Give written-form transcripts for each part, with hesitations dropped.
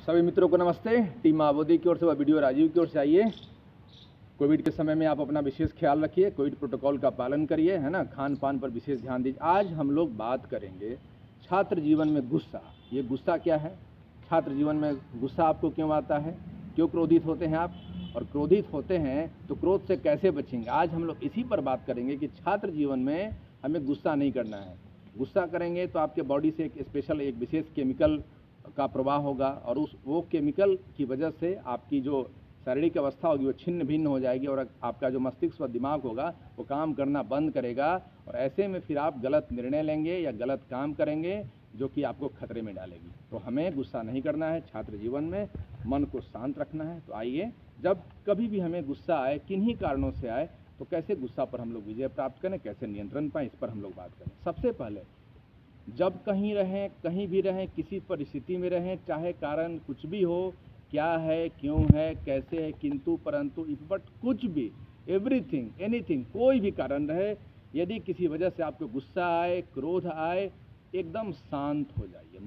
सभी मित्रों को नमस्ते। टीम माओवादी की ओर से व वीडियो राजीव की ओर से आइए। कोविड के समय में आप अपना विशेष ख्याल रखिए, कोविड प्रोटोकॉल का पालन करिए, है ना। खान पान पर विशेष ध्यान दीजिए। आज हम लोग बात करेंगे छात्र जीवन में गुस्सा। ये गुस्सा क्या है, छात्र जीवन में गुस्सा आपको क्यों आता है, क्यों क्रोधित होते हैं आप, और क्रोधित होते हैं तो क्रोध से कैसे बचेंगे। आज हम लोग इसी पर बात करेंगे कि छात्र जीवन में हमें गुस्सा नहीं करना है। गुस्सा करेंगे तो आपके बॉडी से एक स्पेशल एक विशेष केमिकल का प्रवाह होगा और वो केमिकल की वजह से आपकी जो शारीरिक अवस्था होगी वो छिन्न भिन्न हो जाएगी और आपका जो मस्तिष्क व दिमाग होगा वो काम करना बंद करेगा और ऐसे में फिर आप गलत निर्णय लेंगे या गलत काम करेंगे जो कि आपको खतरे में डालेगी। तो हमें गुस्सा नहीं करना है छात्र जीवन में, मन को शांत रखना है। तो आइए, जब कभी भी हमें गुस्सा आए, किन्हीं कारणों से आए, तो कैसे गुस्सा पर हम लोग विजय प्राप्त करें, कैसे नियंत्रण पाएँ, इस पर हम लोग बात करें। सबसे पहले जब कहीं रहें, कहीं भी रहें, किसी परिस्थिति में रहें, चाहे कारण कुछ भी हो, क्या है, क्यों है, कैसे है, किंतु परंतु बट कुछ भी, एवरीथिंग, एनीथिंग, कोई भी कारण रहे, यदि किसी वजह से आपको गुस्सा आए, क्रोध आए, एकदम शांत हो जाइए।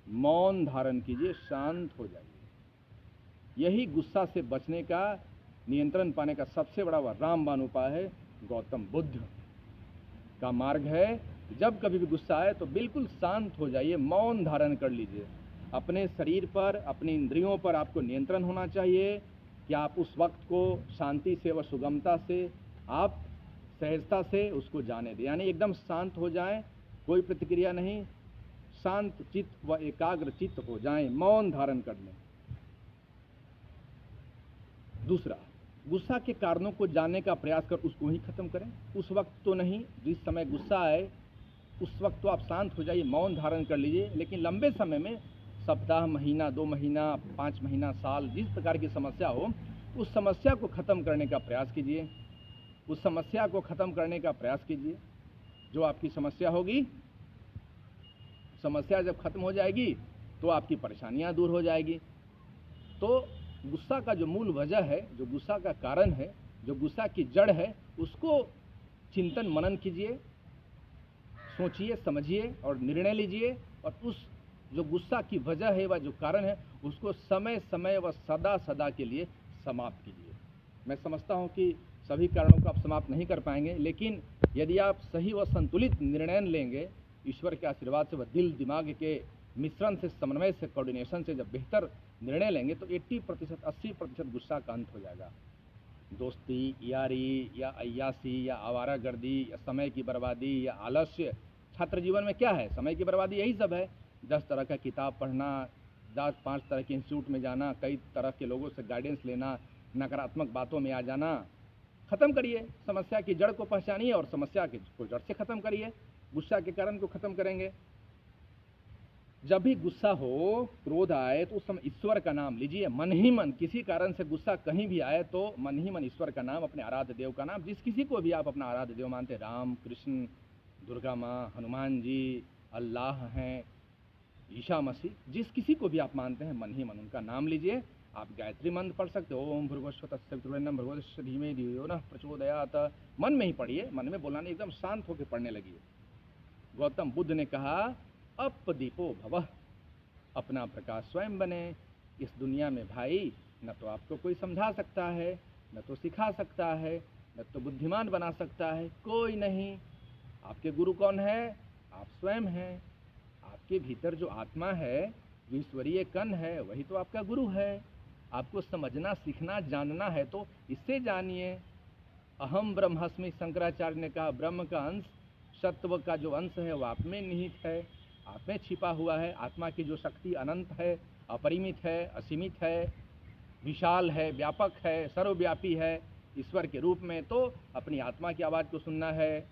मौन धारण कीजिए, शांत हो जाइए। यही गुस्सा से बचने का, नियंत्रण पाने का सबसे बड़ा व रामबाण उपाय है। गौतम बुद्ध का मार्ग है। जब कभी भी गुस्सा आए तो बिल्कुल शांत हो जाइए, मौन धारण कर लीजिए। अपने शरीर पर, अपनी इंद्रियों पर आपको नियंत्रण होना चाहिए कि आप उस वक्त को शांति से व सुगमता से, आप सहजता से उसको जाने दें। यानी एकदम शांत हो जाएं, कोई प्रतिक्रिया नहीं, शांत चित्त व एकाग्र चित्त हो जाएं, मौन धारण कर लें। दूसरा, गुस्सा के कारणों को जानने का प्रयास कर उसको ही खत्म करें। उस वक्त तो नहीं, जिस समय गुस्सा आए उस वक्त तो आप शांत हो जाइए, मौन धारण कर लीजिए। लेकिन लंबे समय में, सप्ताह, महीना, 2 महीना, 5 महीना, साल, जिस प्रकार की समस्या हो, उस समस्या को ख़त्म करने का प्रयास कीजिए। उस समस्या को ख़त्म करने का प्रयास कीजिए। जो आपकी समस्या होगी, समस्या जब खत्म हो जाएगी तो आपकी परेशानियां दूर हो जाएगी। तो गुस्सा का जो मूल वजह है, जो गुस्सा का कारण है, जो गुस्सा की जड़ है, उसको चिंतन मनन कीजिए, सोचिए, समझिए और निर्णय लीजिए। और उस जो गुस्सा की वजह है व जो कारण है, उसको समय समय व सदा सदा के लिए समाप्त कीजिए। मैं समझता हूँ कि सभी कारणों को आप समाप्त नहीं कर पाएंगे, लेकिन यदि आप सही व संतुलित निर्णय लेंगे, ईश्वर के आशीर्वाद से व दिल दिमाग के मिश्रण से, समन्वय से, कोऑर्डिनेशन से जब बेहतर निर्णय लेंगे तो 80%, 80% गुस्सा का अंत हो जाएगा। दोस्ती, यारी या अय्यासी या आवारागर्दी या समय की बर्बादी या आलस्य, छात्र जीवन में क्या है, समय की बर्बादी यही सब है। 10 तरह का किताब पढ़ना, 5 तरह के इंस्टीट्यूट में जाना, कई तरह के लोगों से गाइडेंस लेना, नकारात्मक बातों में आ जाना। ख़त्म करिए, समस्या की जड़ को पहचानिए और समस्या को जड़ से ख़त्म करिए। गुस्सा के कारण को ख़त्म करेंगे। जब भी गुस्सा हो, क्रोध आए, तो उस समय ईश्वर का नाम लीजिए, मन ही मन। किसी कारण से गुस्सा कहीं भी आए तो मन ही मन ईश्वर का नाम, अपने आराध्य देव का नाम, जिस किसी को भी आप अपना आराध्य देव मानते, राम, कृष्ण, दुर्गा माँ, हनुमान जी, अल्लाह हैं, ईशा मसीह, जिस किसी को भी आप मानते हैं, मन ही मन उनका नाम लीजिए। आप गायत्री मंत्र पढ़ सकते हो, ओम भृगुस्वतस्य वितुर्वरेण्यं भर्गो धीमहि धियो नः प्रचोदयात्। मन में ही पढ़िए, मन में बोलना नहीं, एकदम शांत होकर पढ़ने लगिए। गौतम बुद्ध ने कहा, अपदीपो भवः, अपना प्रकाश स्वयं बने। इस दुनिया में भाई, न तो आपको कोई समझा सकता है, न तो सिखा सकता है, न तो बुद्धिमान बना सकता है, कोई नहीं। आपके गुरु कौन है? आप स्वयं हैं। आपके भीतर जो आत्मा है, जो ईश्वरीय कण है, वही तो आपका गुरु है। आपको समझना, सीखना, जानना है तो इससे जानिए। अहम ब्रह्मास्मि, शंकराचार्य ने कहा, ब्रह्म का अंश, सत्व का जो अंश है वो आप में निहित है, आप में छिपा हुआ है। आत्मा की जो शक्ति अनंत है, अपरिमित है, असीमित है, विशाल है, व्यापक है, सर्वव्यापी है ईश्वर के रूप में। तो अपनी आत्मा की आवाज़ को सुनना है,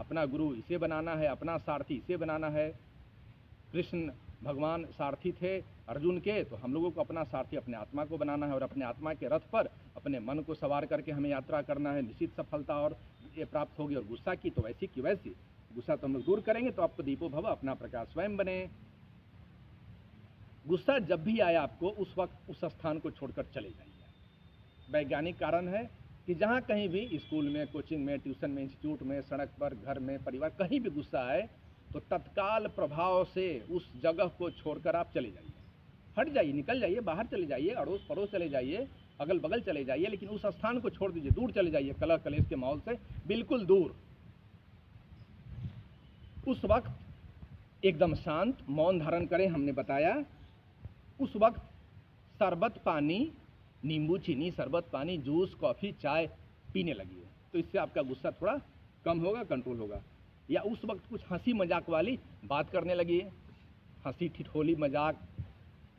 अपना गुरु इसे बनाना है, अपना सारथी इसे बनाना है। कृष्ण भगवान सारथी थे अर्जुन के, तो हम लोगों को अपना सारथी अपने आत्मा को बनाना है और अपने आत्मा के रथ पर अपने मन को सवार करके हमें यात्रा करना है। निश्चित सफलता और ये प्राप्त होगी। और गुस्सा की तो वैसी की वैसी, गुस्सा तो हम लोग दूर करेंगे तो आपको दीपो भव, अपना प्रकाश स्वयं बने। गुस्सा जब भी आए आपको, उस वक्त उस स्थान को छोड़कर चले जाइए। वैज्ञानिक कारण है कि जहाँ कहीं भी, स्कूल में, कोचिंग में, ट्यूशन में, इंस्टीट्यूट में, सड़क पर, घर में, परिवार, कहीं भी गुस्सा आए तो तत्काल प्रभाव से उस जगह को छोड़कर आप चले जाइए। हट जाइए, निकल जाइए, बाहर चले जाइए, अड़ोस पड़ोस चले जाइए, अगल बगल चले जाइए, लेकिन उस स्थान को छोड़ दीजिए, दूर चले जाइए कलह कलेश के माहौल से बिल्कुल दूर। उस वक्त एकदम शांत मौन धारण करें, हमने बताया। उस वक्त शरबत पानी, नींबू चीनी शरबत पानी, जूस कॉफ़ी चाय पीने लगिए, तो इससे आपका गुस्सा थोड़ा कम होगा, कंट्रोल होगा। या उस वक्त कुछ हंसी मजाक वाली बात करने लगिए, हंसी ठिठोली मजाक,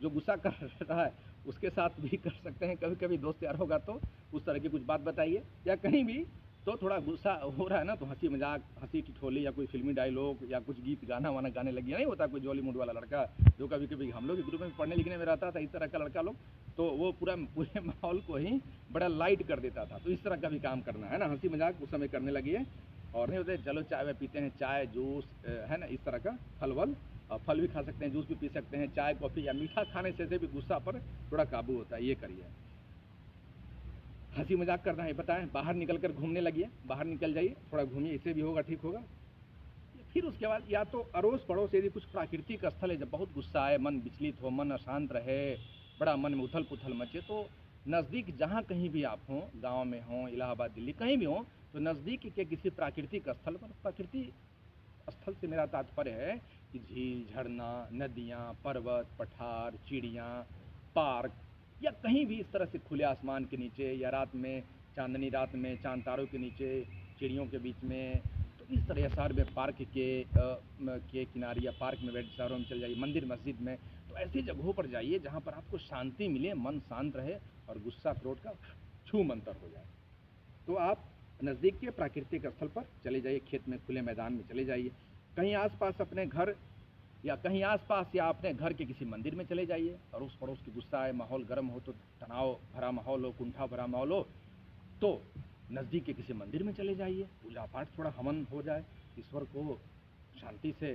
जो गुस्सा कर रहा है उसके साथ भी कर सकते हैं, कभी कभी दोस्त यार होगा तो उस तरह की कुछ बात बताइए। या कहीं भी तो थोड़ा गुस्सा हो रहा है ना, तो हंसी मजाक, हंसी ठिठोली, या कोई फिल्मी डायलॉग या कुछ गीत गाना वाना गाने लगिए। नहीं होता कोई जॉली मूड वाला लड़का जो कभी कभी हम लोग के ग्रुप में पढ़ने लिखने में रहता था, इस तरह का लड़का लोग, तो वो पूरे माहौल को ही बड़ा लाइट कर देता था। तो इस तरह का भी काम करना है ना, हंसी मजाक उस समय करने लगिए। और नहीं होते चलो चाय वाय पीते हैं, चाय जूस है ना, इस तरह का फल वल, फल भी खा सकते हैं, जूस भी पी सकते हैं, चाय कॉफ़ी या मीठा खाने से भी गुस्सा पर थोड़ा काबू होता है, ये करिए। हंसी मजाक करना है बताएं, बाहर निकल कर घूमने लगिए, बाहर निकल जाइए, थोड़ा घूमिए, इससे भी होगा, ठीक होगा। फिर उसके बाद या तो अड़ोस पड़ोस यदि कुछ प्राकृतिक स्थल है, जब बहुत गुस्सा आए, मन विचलित हो, मन अशांत रहे, बड़ा मन में उथल पुथल मचे, तो नज़दीक जहाँ कहीं भी आप हों, गांव में हों, इलाहाबाद दिल्ली कहीं भी हों, तो नज़दीक के किसी प्राकृतिक स्थल पर, प्रकृति स्थल से मेरा तात्पर्य है कि झील, झरना, नदियाँ, पर्वत, पठार, चिड़ियाँ, पार्क, या कहीं भी इस तरह से खुले आसमान के नीचे, या रात में चांदनी रात में चांद तारों के नीचे, चिड़ियों के बीच में, तो इस तरह शहर में पार्क के किनारे या पार्क में बैठ, शहरों में चले जाइए, मंदिर मस्जिद में, तो ऐसी जगहों पर जाइए जहाँ पर आपको शांति मिले, मन शांत रहे और गुस्सा क्रोध का छू मंतर हो जाए। तो आप नज़दीक के प्राकृतिक स्थल पर चले जाइए, खेत में खुले मैदान में चले जाइए, कहीं आसपास अपने घर या कहीं आसपास या अपने घर के किसी मंदिर में चले जाइए। और उस पड़ोस की गुस्सा है, माहौल गर्म हो, तो तनाव भरा माहौल हो, कुंठा भरा माहौल हो, तो नज़दीक के किसी मंदिर में चले जाइए, पूजा पाठ थोड़ा हवन हो जाए, ईश्वर को शांति से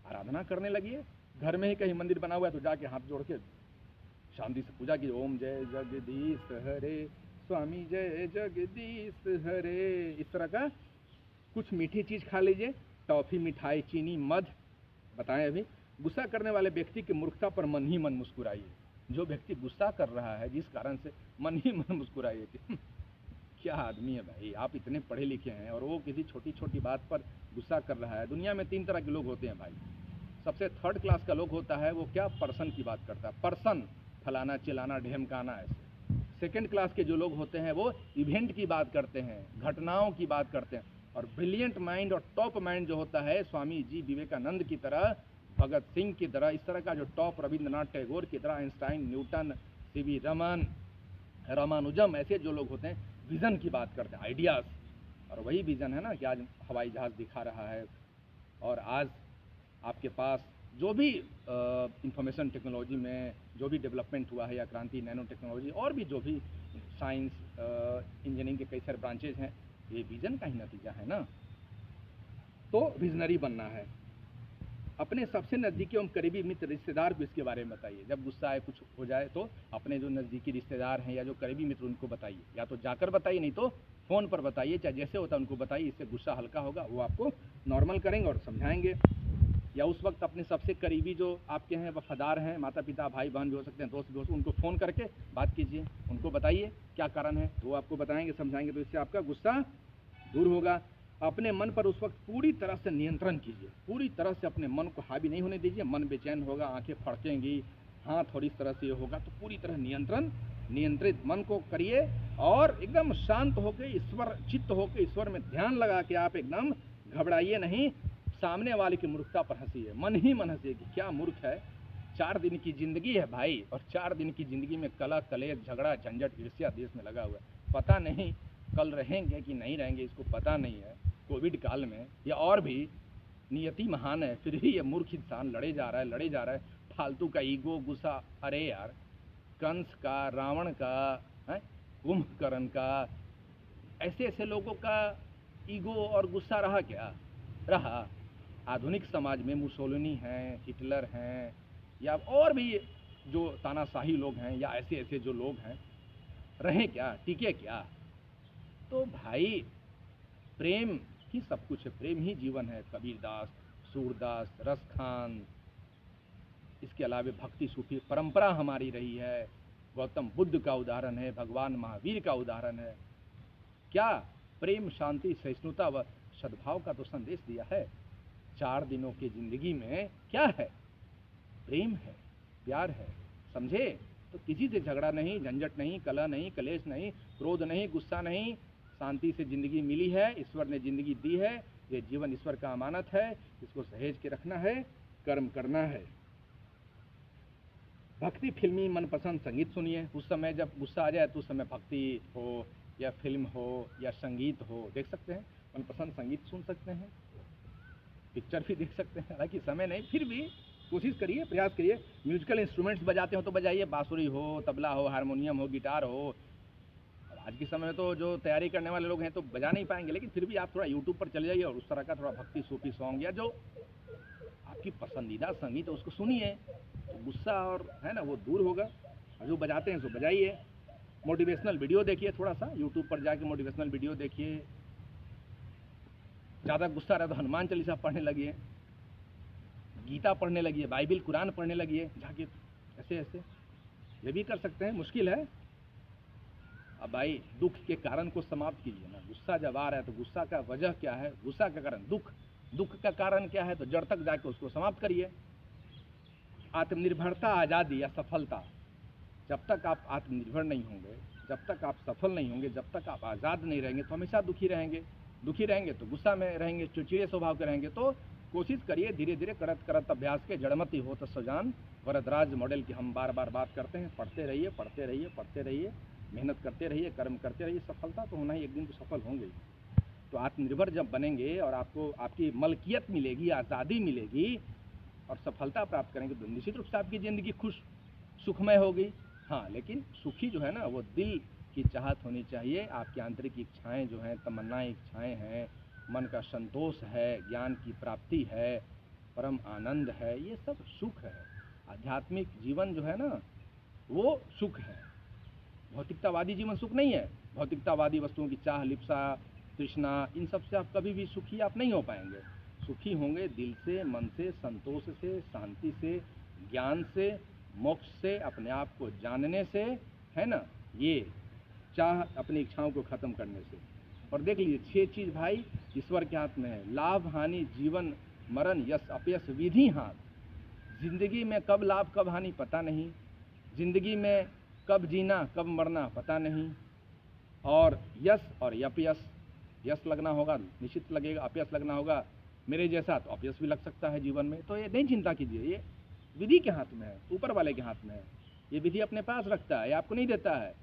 आराधना करने लगिए। घर में ही कहीं मंदिर बना हुआ है तो जाके हाथ जोड़ के शांति से पूजा की, ओम जय जगदीश हरे, स्वामी जय जगदीश हरे, इस तरह का कुछ मीठी चीज़ खा लीजिए, टॉफ़ी, मिठाई, चीनी, मध। बताएं अभी गुस्सा करने वाले व्यक्ति की मूर्खता पर मन ही मन मुस्कुराइए। जो व्यक्ति गुस्सा कर रहा है जिस कारण से, मन ही मन मुस्कुराइए कि क्या आदमी है भाई, आप इतने पढ़े लिखे हैं और वो किसी छोटी छोटी बात पर गुस्सा कर रहा है। दुनिया में 3 तरह के लोग होते हैं भाई। सबसे थर्ड क्लास का लोग होता है वो क्या, पर्सन की बात करता है, पर्सन, फलाना चिलाना ढेमकाना, ऐसे। सेकंड क्लास के जो लोग होते हैं वो इवेंट की बात करते हैं, घटनाओं की बात करते हैं। और ब्रिलियंट माइंड और टॉप माइंड जो होता है, स्वामी जी विवेकानंद की तरह, भगत सिंह की तरह, इस तरह का जो टॉप, रविंद्रनाथ टैगोर की तरह, Einstein, Newton, CV Raman, Ramanujan, ऐसे जो लोग होते हैं विज़न की बात करते हैं, आइडियाज़। और वही विज़न है ना कि आज हवाई जहाज़ दिखा रहा है, और आज आपके पास जो भी इंफॉर्मेशन टेक्नोलॉजी में जो भी डेवलपमेंट हुआ है, या क्रांति, नैनो टेक्नोलॉजी, और भी जो भी साइंस, इंजीनियरिंग के कई सारे ब्रांचेज हैं, ये विज़न का ही नतीजा है ना। तो विजनरी बनना है। अपने सबसे नज़दीकी एवं करीबी मित्र, रिश्तेदार को इसके बारे में बताइए। जब गुस्सा आए, कुछ हो जाए, तो अपने जो नज़दीकी रिश्तेदार हैं या जो करीबी मित्र, उनको बताइए। या तो जाकर बताइए, नहीं तो फ़ोन पर बताइए, चाहे जैसे होता है उनको बताइए। इससे गुस्सा हल्का होगा, वो आपको नॉर्मल करेंगे और समझाएंगे। या उस वक्त अपने सबसे करीबी जो आपके हैं, वफादार हैं, माता पिता, भाई बहन भी हो सकते हैं, दोस्त भी हो सकते हैं, उनको फ़ोन करके बात कीजिए, उनको बताइए क्या कारण है, तो वो आपको बताएंगे, समझाएंगे, तो इससे आपका गुस्सा दूर होगा। अपने मन पर उस वक्त पूरी तरह से नियंत्रण कीजिए, पूरी तरह से अपने मन को हावी नहीं होने दीजिए। मन बेचैन होगा, आंखें फड़केंगी, हाथ और इस तरह से ये होगा, तो पूरी तरह नियंत्रित मन को करिए, और एकदम शांत होकर, ईश्वर चित्त होकर, ईश्वर में ध्यान लगा के आप एकदम घबराइए नहीं। सामने वाले की मूर्खता पर हंसिए, मन ही मन हंसिए कि क्या मूर्ख है, 4 दिन की जिंदगी है भाई, और 4 दिन की जिंदगी में कलह कलेश, झगड़ा झंझट, ईर्ष्या देश में लगा हुआ है। पता नहीं कल रहेंगे कि नहीं रहेंगे, इसको पता नहीं है। कोविड काल में या और भी, नियति महान है, फिर भी ये मूर्ख इंसान लड़े जा रहा है, फालतू का ईगो, गुस्सा। अरे यार, कंस का, रावण का, कुंभकर्ण का, ऐसे ऐसे लोगों का ईगो और गुस्सा रहा क्या? रहा। आधुनिक समाज में मुसोलिनी हैं, हिटलर हैं, या और भी जो तानाशाही लोग हैं, या ऐसे ऐसे जो लोग हैं, रहें क्या, टिके क्या? तो भाई प्रेम ही सब कुछ है, प्रेम ही जीवन है। कबीरदास, सूरदास, रसखान, इसके अलावा भक्ति सूफी परंपरा हमारी रही है, गौतम बुद्ध का उदाहरण है, भगवान महावीर का उदाहरण है। क्या प्रेम, शांति, सहिष्णुता व सद्भाव का तो संदेश दिया है। 4 दिनों की जिंदगी में क्या है? प्रेम है, प्यार है, समझे? तो किसी से झगड़ा नहीं, झंझट नहीं, कलह नहीं, कलेश नहीं, क्रोध नहीं, गुस्सा नहीं, शांति से जिंदगी मिली है, ईश्वर ने जिंदगी दी है, ये जीवन ईश्वर का अमानत है, इसको सहेज के रखना है, कर्म करना है। भक्ति फिल्मी मनपसंद संगीत सुनिए। उस समय जब गुस्सा आ जाए तो उस समय भक्ति हो या फिल्म हो या संगीत हो, देख सकते हैं, मनपसंद संगीत सुन सकते हैं, पिक्चर भी देख सकते हैं। हालांकि समय नहीं, फिर भी कोशिश करिए, प्रयास करिए। म्यूजिकल इंस्ट्रूमेंट्स बजाते हो तो बजाइए, बांसुरी हो, तबला हो, हारमोनियम हो, गिटार हो। आज के समय में तो जो तैयारी करने वाले लोग हैं तो बजा नहीं पाएंगे, लेकिन फिर भी आप थोड़ा यूट्यूब पर चले जाइए और उस तरह का थोड़ा भक्ति सूफी सॉन्ग या जो आपकी पसंदीदा संगीत है उसको सुनिए, तो गुस्सा और है ना वो दूर होगा। और जो बजाते हैं सो बजाइए। मोटिवेशनल वीडियो देखिए, थोड़ा सा यूट्यूब पर जाके मोटिवेशनल वीडियो देखिए। ज़्यादा गुस्सा रहे तो हनुमान चालीसा पढ़ने लगिए, गीता पढ़ने लगिए, बाइबिल कुरान पढ़ने लगिए जाके, ऐसे ऐसे ये भी कर सकते हैं। मुश्किल है। अब भाई दुख के कारण को समाप्त कीजिए ना। गुस्सा जब आ रहा है तो गुस्सा का वजह क्या है, गुस्सा का कारण दुख, दुख का कारण क्या है, तो जड़ तक जाके उसको समाप्त करिए। आत्मनिर्भरता, आज़ादी या सफलता, जब तक आप आत्मनिर्भर नहीं होंगे, जब तक आप सफल नहीं होंगे, जब तक आप आज़ाद नहीं रहेंगे तो हमेशा दुखी रहेंगे। दुखी रहेंगे तो गुस्सा में रहेंगे, चिड़चिड़े स्वभाव के रहेंगे। तो कोशिश करिए धीरे धीरे करत करत अभ्यास के, जड़मती हो तो सजान, वरदराज मॉडल की हम बार बार बात करते हैं। पढ़ते रहिए, पढ़ते रहिए, पढ़ते रहिए, मेहनत करते रहिए, कर्म करते रहिए। सफलता तो होना ही, एक दिन तो सफल होंगे। तो आत्मनिर्भर जब बनेंगे और आपको आपकी मलकियत मिलेगी, आज़ादी मिलेगी और सफलता प्राप्त करेंगे तो निश्चित रूप से आपकी ज़िंदगी खुश सुखमय होगी। हाँ, लेकिन सुखी जो है ना वो दिल की चाहत होनी चाहिए। आपकी आंतरिक इच्छाएं जो हैं, तमन्नाएं, इच्छाएं हैं, मन का संतोष है, ज्ञान की प्राप्ति है, परम आनंद है, ये सब सुख है। आध्यात्मिक जीवन जो है ना वो सुख है। भौतिकतावादी जीवन सुख नहीं है। भौतिकतावादी वस्तुओं की चाह, लिप्सा, तृष्णा, इन सब से आप कभी भी सुखी आप नहीं हो पाएंगे। सुखी होंगे दिल से, मन से, संतोष से, शांति से, ज्ञान से, मोक्ष से, अपने आप को जानने से, है ना, ये चाह अपनी इच्छाओं को ख़त्म करने से। और देख लीजिए 6 चीज़ भाई ईश्वर के हाथ में है। लाभ, हानि, जीवन, मरण, यश, अपयश, विधि हाथ। जिंदगी में कब लाभ कब हानि पता नहीं, जिंदगी में कब जीना कब मरना पता नहीं। और यश और अपयश, यश लगना होगा निश्चित लगेगा, अपयश लगना होगा मेरे जैसा तो अपयश भी लग सकता है जीवन में। तो ये नहीं चिंता कीजिए, ये विधि के हाथ में है, ऊपर वाले के हाथ में है। ये विधि अपने पास रखता है, ये आपको नहीं देता है।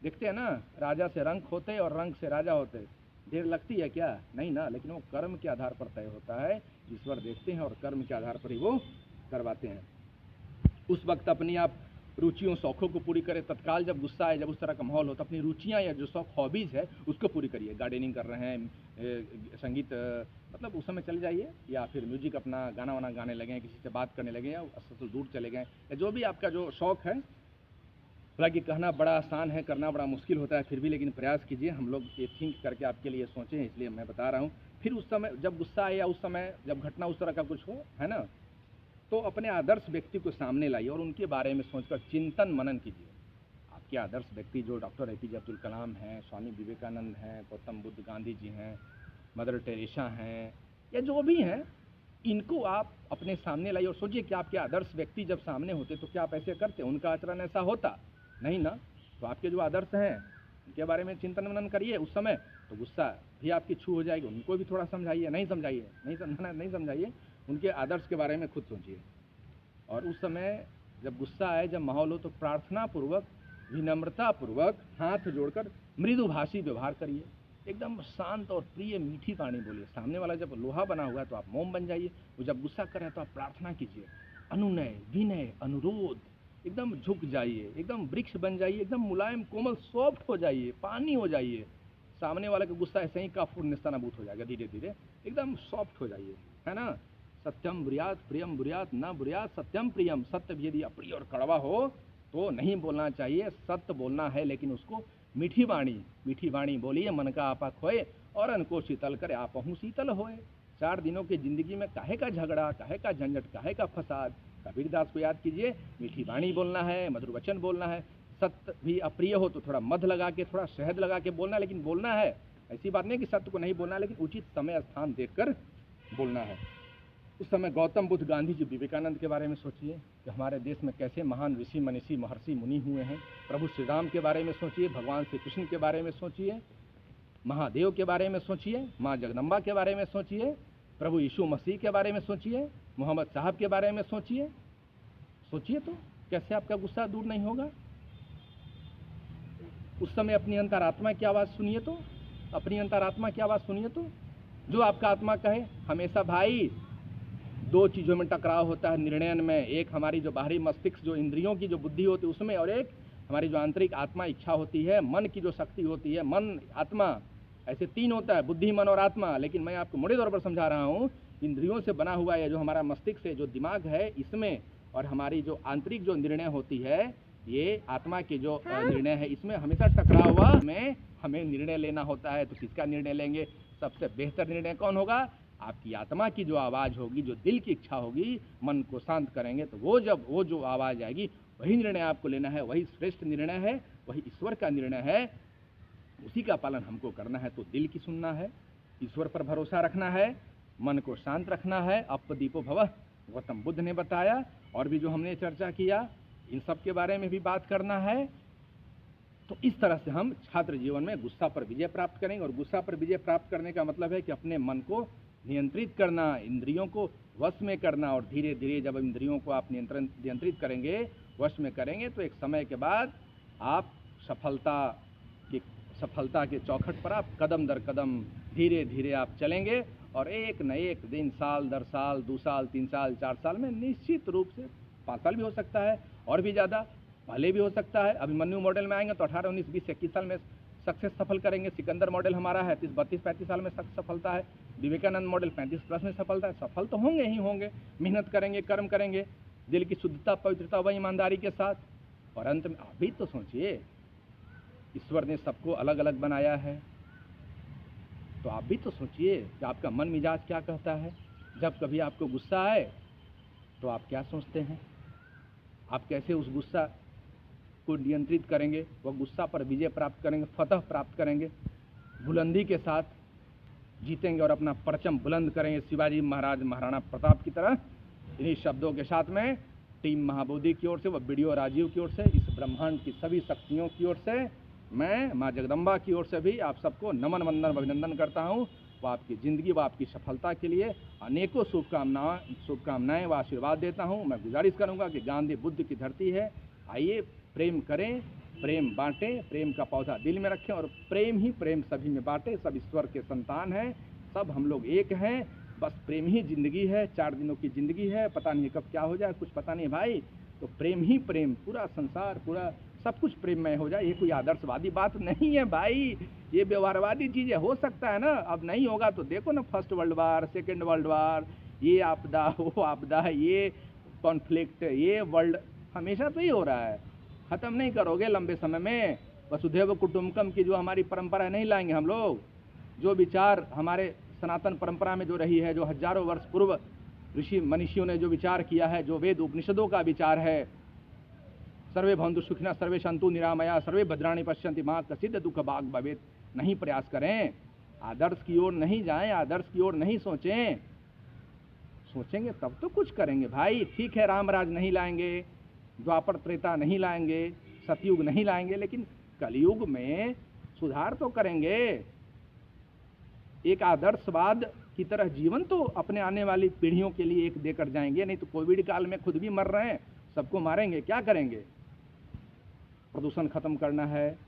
देखते हैं ना, राजा से रंक होते और रंक से राजा होते, देर लगती है क्या? नहीं ना, लेकिन वो कर्म के आधार पर तय होता है। ईश्वर देखते हैं और कर्म के आधार पर ही वो करवाते हैं। उस वक्त अपनी आप रुचियों शौक़ों को पूरी करें। तत्काल जब गुस्सा आए, जब उस तरह का माहौल हो तो अपनी रुचियाँ या जो शौक़ हॉबीज़ है उसको पूरी करिए। गार्डनिंग कर रहे हैं, संगीत मतलब उस समय चले जाइए, या फिर म्यूजिक अपना गाना वाना गाने लगे, किसी से बात करने लगे, या दूर चले गए, या जो भी आपका जो शौक़ है। हालांकि कहना बड़ा आसान है, करना बड़ा मुश्किल होता है, फिर भी लेकिन प्रयास कीजिए। हम लोग ये थिंक करके आपके लिए सोचें, इसलिए मैं बता रहा हूँ। फिर उस समय जब गुस्सा आए या उस समय जब घटना उस तरह का कुछ हो, है ना, तो अपने आदर्श व्यक्ति को सामने लाइए और उनके बारे में सोचकर चिंतन मनन कीजिए। आपके आदर्श व्यक्ति जो डॉक्टर APJ अब्दुल कलाम हैं, स्वामी विवेकानंद हैं, गौतम बुद्ध, गांधी जी हैं, मदर टेरेसा हैं, या जो भी हैं, इनको आप अपने सामने लाइए और सोचिए कि आपके आदर्श व्यक्ति जब सामने होते तो क्या आप ऐसे करते, उनका आचरण ऐसा होता? नहीं ना। तो आपके जो आदर्श हैं उनके बारे में चिंतन मनन करिए उस समय, तो गुस्सा भी आपकी छू हो जाएगी। उनको भी थोड़ा समझाइए, नहीं समझाइए, नहीं समझाना नहीं समझाइए, उनके आदर्श के बारे में खुद सोचिए। और उस समय जब गुस्सा आए, जब माहौल हो, तो प्रार्थना पूर्वक, विनम्रता पूर्वक हाथ जोड़कर मृदुभाषी व्यवहार करिए। एकदम शांत और प्रिय मीठी वाणी बोलिए। सामने वाला जब लोहा बना हुआ है तो आप मोम बन जाइए। वो जब गुस्सा कर रहे हैं तो आप प्रार्थना कीजिए, अनुनय, विनय, अनुरोध, एकदम झुक जाइए, एकदम वृक्ष बन जाइए, एकदम मुलायम, कोमल, सॉफ्ट हो जाइए, पानी हो जाइए। सामने वाले का गुस्सा ऐसे ही काफूर निस्तानाबूत हो जाएगा, धीरे धीरे एकदम सॉफ्ट हो जाइए, है ना। सत्यम बुरियात प्रियम बुरियात न बुरियात सत्यम प्रियम। सत्य भी यदि अप्रिय और कड़वा हो तो नहीं बोलना चाहिए, सत्य बोलना है, लेकिन उसको मीठी वाणी बोलिए। मन का आपा खोए और अन्न को शीतल करे, आपहु शीतल होए। 4 दिनों की जिंदगी में काहे का झगड़ा, काहे का झंझट, काहे का फसाद, कबीरदास को याद कीजिए, मीठी वाणी बोलना है, मधुर वचन बोलना है, सत्य भी अप्रिय हो तो थोड़ा मध लगा के, थोड़ा शहद लगा के बोलना, लेकिन बोलना है। ऐसी बात नहीं कि सत्य को नहीं बोलना, लेकिन उचित समय स्थान देखकर बोलना है। उस समय गौतम बुद्ध, गांधी जी, विवेकानंद के बारे में सोचिए कि हमारे देश में कैसे महान ऋषि मनीषी महर्षि मुनि हुए हैं। प्रभु श्री राम के बारे में सोचिए, भगवान श्री कृष्ण के बारे में सोचिए, महादेव के बारे में सोचिए, माँ जगदम्बा के बारे में सोचिए, प्रभु यीशु मसीह के बारे में सोचिए, मोहम्मद साहब के बारे में सोचिए। सोचिए तो कैसे आपका गुस्सा दूर नहीं होगा। उस समय अपनी अंतरात्मा की आवाज़ सुनिए तो, अपनी अंतरात्मा की आवाज़ सुनिए तो, जो आपका आत्मा कहे। हमेशा भाई दो चीज़ों में टकराव होता है निर्णय में, एक हमारी जो बाहरी मस्तिष्क, जो इंद्रियों की जो बुद्धि होती है उसमें, और एक हमारी जो आंतरिक आत्मा इच्छा होती है, मन की जो शक्ति होती है, मन आत्मा, ऐसे तीन होता है, बुद्धि मन और आत्मा। लेकिन मैं आपको मोटे तौर पर समझा रहा हूँ, इंद्रियों से बना हुआ है जो हमारा मस्तिष्क है, जो दिमाग है, इसमें, और हमारी जो आंतरिक जो निर्णय होती है, ये आत्मा की जो निर्णय है, इसमें हमेशा टकराव हुआ में हमें निर्णय लेना होता है। तो किसका निर्णय लेंगे? सबसे बेहतर निर्णय कौन होगा? आपकी आत्मा की जो आवाज़ होगी, जो दिल की इच्छा होगी, मन को शांत करेंगे तो वो जब वो जो आवाज़ आएगी वही निर्णय आपको लेना है, वही श्रेष्ठ निर्णय है, वही ईश्वर का निर्णय है, उसी का पालन हमको करना है। तो दिल की सुनना है, ईश्वर पर भरोसा रखना है, मन को शांत रखना है। अपदीपो भवः गौतम बुद्ध ने बताया, और भी जो हमने चर्चा किया, इन सब के बारे में भी बात करना है। तो इस तरह से हम छात्र जीवन में गुस्सा पर विजय प्राप्त करेंगे। और गुस्सा पर विजय प्राप्त करने का मतलब है कि अपने मन को नियंत्रित करना, इंद्रियों को वश में करना, और धीरे धीरे जब इंद्रियों को आप नियंत्रित करेंगे, वश में करेंगे, तो एक समय के बाद आप सफलता के चौखट पर आप कदम दर कदम धीरे धीरे आप चलेंगे, और एक न एक दिन, साल दर साल, 2 साल, 3 साल, 4 साल में निश्चित रूप से, 5 साल भी हो सकता है और भी ज़्यादा, पहले भी हो सकता है। अभिमन्यु मॉडल में आएंगे तो 18, 19, 20, 21 साल में सक्सेस सफल करेंगे। सिकंदर मॉडल हमारा है 30, 32, 35 साल में सफलता है। विवेकानंद मॉडल 35 प्लस में सफलता है। सफल तो होंगे ही होंगे, मेहनत करेंगे, कर्म करेंगे, दिल की शुद्धता, पवित्रता व ईमानदारी के साथ। और अंत में अभी तो सोचिए, ईश्वर ने सबको अलग अलग बनाया है, तो आप भी तो सोचिए कि आपका मन मिजाज क्या कहता है। जब कभी आपको गुस्सा आए तो आप क्या सोचते हैं, आप कैसे उस गुस्सा को नियंत्रित करेंगे, वह गुस्सा पर विजय प्राप्त करेंगे, फतह प्राप्त करेंगे, बुलंदी के साथ जीतेंगे और अपना परचम बुलंद करेंगे शिवाजी महाराज, महाराणा प्रताप की तरह। इन्हीं शब्दों के साथ में टीम महाबोधि की ओर से, व वीडियो राजीव की ओर से, इस ब्रह्मांड की सभी शक्तियों की ओर से, मैं माँ जगदम्बा की ओर से भी आप सबको नमन, वंदन, अभिनंदन करता हूँ। वो आपकी ज़िंदगी व आपकी सफलता के लिए अनेकों शुभकामनाएं व आशीर्वाद देता हूँ। मैं गुजारिश करूँगा कि गांधी बुद्ध की धरती है, आइए प्रेम करें, प्रेम बांटें, प्रेम का पौधा दिल में रखें, और प्रेम ही प्रेम सभी में बांटें। सब ईश्वर के संतान हैं, सब हम लोग एक हैं, बस प्रेम ही ज़िंदगी है। 4 दिनों की ज़िंदगी है, पता नहीं कब क्या हो जाए, कुछ पता नहीं भाई। तो प्रेम ही प्रेम, पूरा संसार, पूरा सब कुछ प्रेममय हो जाए। ये कोई आदर्शवादी बात नहीं है भाई, ये व्यवहारवादी चीज़ें हो सकता है ना, अब नहीं होगा तो देखो ना, first world war, second world war, ये आपदा, वो आपदा, ये कॉन्फ्लिक्ट, ये वर्ल्ड, हमेशा तो ही हो रहा है। ख़त्म नहीं करोगे लंबे समय में। वसुधैव कुटुंबकम की जो हमारी परंपरा नहीं लाएंगे हम लोग, जो विचार हमारे सनातन परंपरा में जो रही है, जो हजारों वर्ष पूर्व ऋषि मनीषियों ने जो विचार किया है, जो वेद उपनिषदों का विचार है, सर्वे भवन्तु सुखिनः, सर्वे सन्तु निरामया, सर्वे भद्राणि पश्यन्ति मा कश्चित् दुःख भाग् भवेत्। नहीं प्रयास करें, आदर्श की ओर नहीं जाएं, आदर्श की ओर नहीं सोचें। सोचेंगे तब तो कुछ करेंगे भाई। ठीक है, रामराज नहीं लाएंगे, द्वापर त्रेता नहीं लाएंगे, सतयुग नहीं लाएंगे, लेकिन कलयुग में सुधार तो करेंगे। एक आदर्शवाद की तरह जीवन तो अपने आने वाली पीढ़ियों के लिए एक देकर जाएंगे। नहीं तो कोविड काल में खुद भी मर रहे हैं, सबको मारेंगे, क्या करेंगे। प्रदूषण खत्म करना है,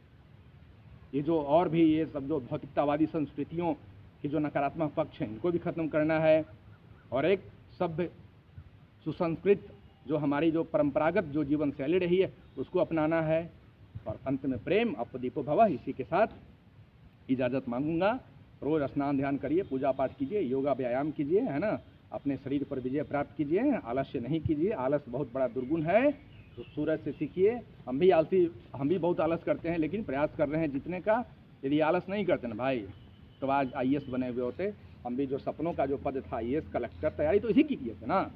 ये जो और भी ये सब जो भौतिकतावादी संस्कृतियों के जो नकारात्मक पक्ष हैं, इनको भी खत्म करना है, और एक सभ्य सुसंस्कृत जो हमारी जो परंपरागत जो जीवन शैली रही है उसको अपनाना है। और अंत में प्रेम अपदीपो भवः, इसी के साथ इजाज़त मांगूंगा। रोज स्नान ध्यान करिए, पूजा पाठ कीजिए, योगा व्यायाम कीजिए, है ना, अपने शरीर पर विजय प्राप्त कीजिए, आलस्य नहीं कीजिए। आलस बहुत बड़ा दुर्गुण है, तो सूरज से सीखिए। हम भी बहुत आलस करते हैं, लेकिन प्रयास कर रहे हैं जीतने का। यदि आलस नहीं करते ना भाई, तो आज IAS बने हुए होते। हम भी जो सपनों का जो पद था IAS कलेक्टर, तैयारी तो इसी की किए थे ना,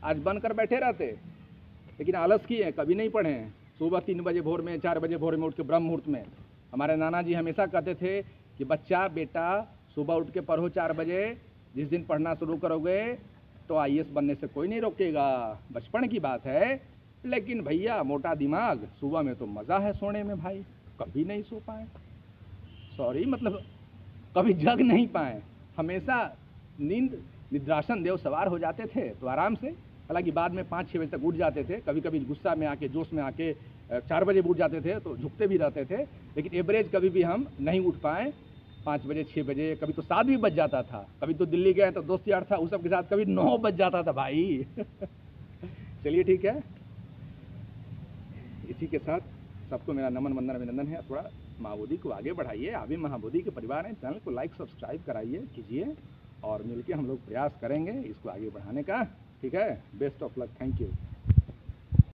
आज बनकर बैठे रहते। लेकिन आलस किए हैं, कभी नहीं पढ़े हैं। सुबह 3 बजे भोर में, 4 बजे भोर में उठ के ब्रह्म मुहूर्त में हमारे नाना जी हमेशा कहते थे कि बच्चा बेटा सुबह उठ के पढ़ो 4 बजे, जिस दिन पढ़ना शुरू करोगे तो आईएएस बनने से कोई नहीं रोकेगा, बचपन की बात है। लेकिन भैया मोटा दिमाग, सुबह में तो मज़ा है सोने में भाई, कभी नहीं सो पाए, सॉरी मतलब कभी जग नहीं पाए, हमेशा निद्रासन देव सवार हो जाते थे तो आराम से, हालांकि बाद में 5-6 बजे तक उठ जाते थे, कभी कभी गुस्सा में आके जोश में आके 4 बजे उठ जाते थे तो झुकते भी रहते थे, लेकिन एवरेज कभी भी हम नहीं उठ पाए 5 बजे 6 बजे, कभी तो 7 भी बज जाता था। कभी तो दिल्ली गए तो दोस्त यार था उस सब के साथ कभी 9 बज जाता था भाई। चलिए ठीक है, इसी के साथ सबको मेरा नमन वंदन अभिनंदन है। थोड़ा महाबोधि को आगे बढ़ाइए, आप भी महाबोधि के परिवार हैं, चैनल को लाइक सब्सक्राइब कराइए कीजिए और मिलके हम लोग प्रयास करेंगे इसको आगे बढ़ाने का। ठीक है, best of luck, thank you.